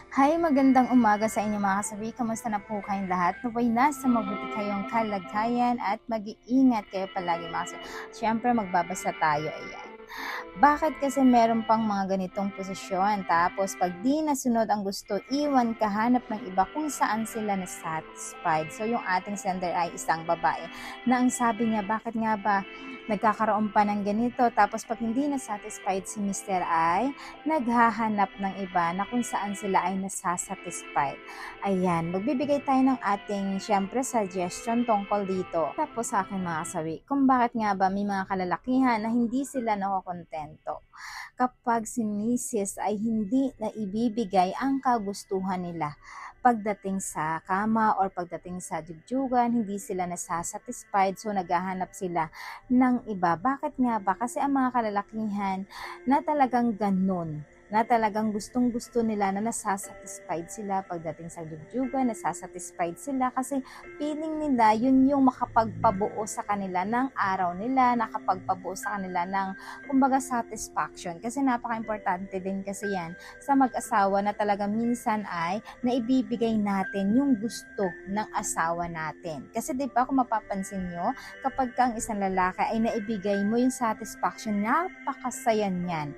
Hi, magandang umaga sa inyo mga kasabi. Kamusta na po kayong lahat? Naway nasa mabuti kayong kalagayan at mag-iingat kayo palagi mga kasabi. Siyempre magbabasa tayo, ayan. Bakit kasi meron pang mga ganitong posisyon? Tapos pag di nasunod ang gusto, iwan kahanap ng iba kung saan sila na-satisfied. So yung ating sender ay isang babae na ang sabi niya, bakit nga ba nagkakaroon pa ng ganito? Tapos pag hindi na-satisfied si Mr. ay naghahanap ng iba na kung saan sila ay nasasatisfied. Ayan, magbibigay tayo ng ating syempre suggestion tungkol dito. Tapos sa akin mga kasawi, kung bakit nga ba may mga kalalakihan na hindi sila nakokontento kapag si misis ay hindi na ibibigay ang kagustuhan nila pagdating sa kama or pagdating sa jujugan, hindi sila nasasatisfied, so naghahanap sila ng iba. Bakit nga ba? Kasi ang mga kalalakihan na talagang ganun, na talagang gustong-gusto nila na nasasatisfied sila pagdating sa jujugan, nasasatisfied sila kasi feeling nila yun yung makapagpabuo sa kanila ng araw nila, nakapagpabuo sa kanila ng kumbaga satisfaction. Kasi napaka-importante din kasi yan sa mag-asawa na talagang minsan ay naibibigay natin yung gusto ng asawa natin. Kasi 'di ba kung mapapansin nyo, kapag kang isang lalaki ay naibigay mo yung satisfaction, napakasaya niyan.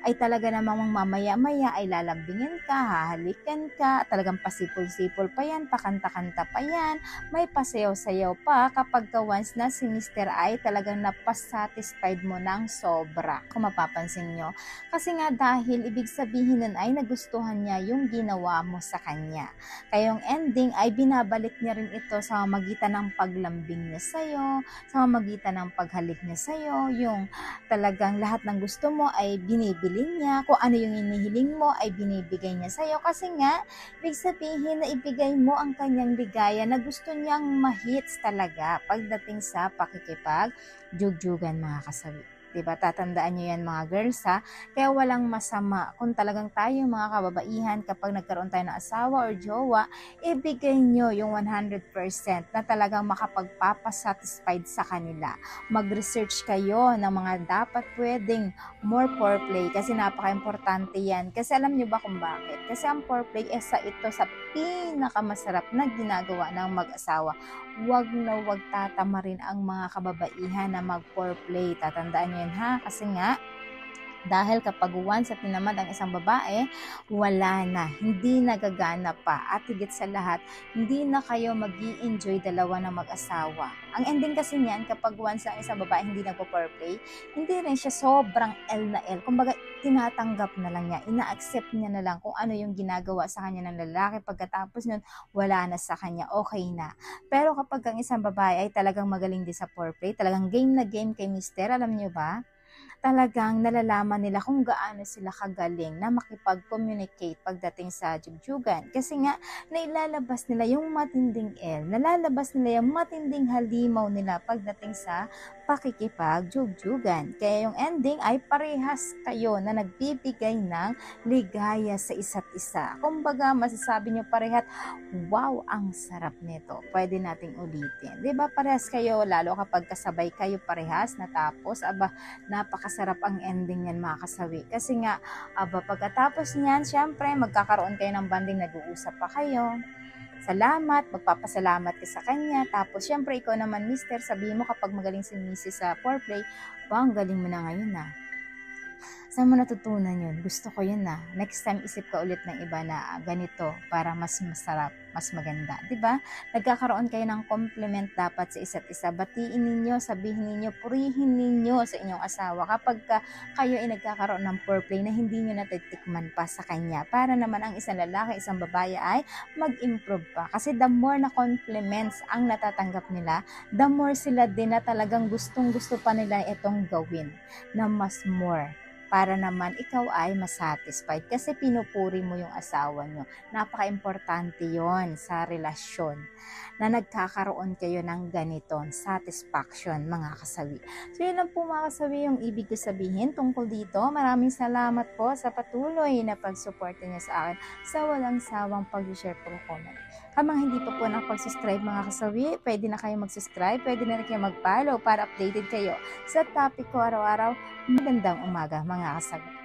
Ay talaga namang mamaya-maya ay lalambingin ka, hahalikan ka, talagang pasipol-sipol pa yan, pakanta-kanta pa yan, may pasayaw-sayaw pa kapag once na si Mr. ay talagang napasatisfied mo ng sobra. Kung mapapansin nyo. Kasi nga dahil ibig sabihin nun ay nagustuhan niya yung ginawa mo sa kanya. Kaya yung ending ay binabalik niya rin ito sa magitan ng paglambing niya sa'yo, sa magitan ng paghalik niya sa'yo, yung talagang lahat ng gusto mo ay binibili niya, kung ano yung inihiling mo ay binibigay niya sa'yo. Kasi nga, ibig sabihin na ibigay mo ang kanyang ligaya na gusto niyang mahits talaga pagdating sa pakikipag-jugjugan mga kasawi. Diba? Tatandaan nyo yan mga girls ha. Kaya walang masama kung talagang tayo mga kababaihan kapag nagkaroon tayo ng asawa or jowa, ibigay nyo yung 100% na talagang makapagpapasatisfied sa kanila. Mag-research kayo ng mga dapat pwedeng more foreplay kasi napaka-importante yan. Kasi alam nyo ba kung bakit? Kasi ang foreplay isa ito sa pinakamasarap na ginagawa ng mag-asawa. Wag na wag tatamarin ang mga kababaihan na mag-foreplay. Tatandaan nyo yan ha, kasi nga dahil kapag once at tinamad ang isang babae, wala na, hindi nagagana pa. At higit sa lahat, hindi na kayo mag-i-enjoy dalawa na mag-asawa. Ang ending kasi niyan, kapag once ang isang babae hindi nagpo-foreplay, hindi rin siya sobrang L na L. Kumbaga, tinatanggap na lang niya, ina-accept niya na lang kung ano yung ginagawa sa kanya ng lalaki. Pagkatapos nun, wala na sa kanya, okay na. Pero kapag ang isang babae ay talagang magaling din sa foreplay, talagang game na game kay mister, alam niyo ba? Talagang nalalaman nila kung gaano sila kagaling na makipag-communicate pagdating sa jugjugan. Kasi nga, nailalabas nila yung matinding L, nalalabas nila yung matinding halimaw nila pagdating sa pakikipag-jugjugan. Kaya yung ending ay parehas kayo na nagbibigay ng ligaya sa isa't isa. Kumbaga, masasabi nyo parehat, wow, ang sarap nito. Pwede nating ulitin. 'Di ba parehas kayo, lalo kapag kasabay kayo parehas, natapos, napakasarap ang ending niyan mga kasawi. Kasi nga, pagkatapos niyan, syempre, magkakaroon kayo ng banding, nag-uusap pa kayo. Salamat, magpapasalamat ka sa kanya. Tapos, syempre, ikaw naman, mister, sabihin mo kapag magaling si Mrs. sa foreplay, ang galing mo na ngayon na. Saan mo natutunan yun? Gusto ko yun na. Next time, isip ka ulit ng iba na ganito para mas masarap, mas maganda. Diba? Nagkakaroon kayo ng compliment dapat sa isa't isa. Batiin ninyo, sabihin ninyo, purihin ninyo sa inyong asawa kapag kayo ay nagkakaroon ng foreplay na hindi nyo natitikman pa sa kanya. Para naman ang isang lalaki, isang babae ay mag-improve pa. Kasi the more na compliments ang natatanggap nila, the more sila din na talagang gustong-gusto pa nila itong gawin na mas more para naman ikaw ay masatisfied kasi pinupuri mo yung asawa nyo. Napaka-importante yon sa relasyon na nagkakaroon kayo ng ganito, satisfaction mga kasawi. So yun lang po mga kasawi yung ibig ko sabihin tungkol dito. Maraming salamat po sa patuloy na pag-suporta niyo sa akin sa walang sawang pag-share po comment. Kamang hindi pa po nakapag-subscribe mga kasawi, pwede na kayo mag-subscribe, pwede na rin kayo mag-follow para updated kayo sa topic ko araw-araw. Magandang umaga mga kasawi.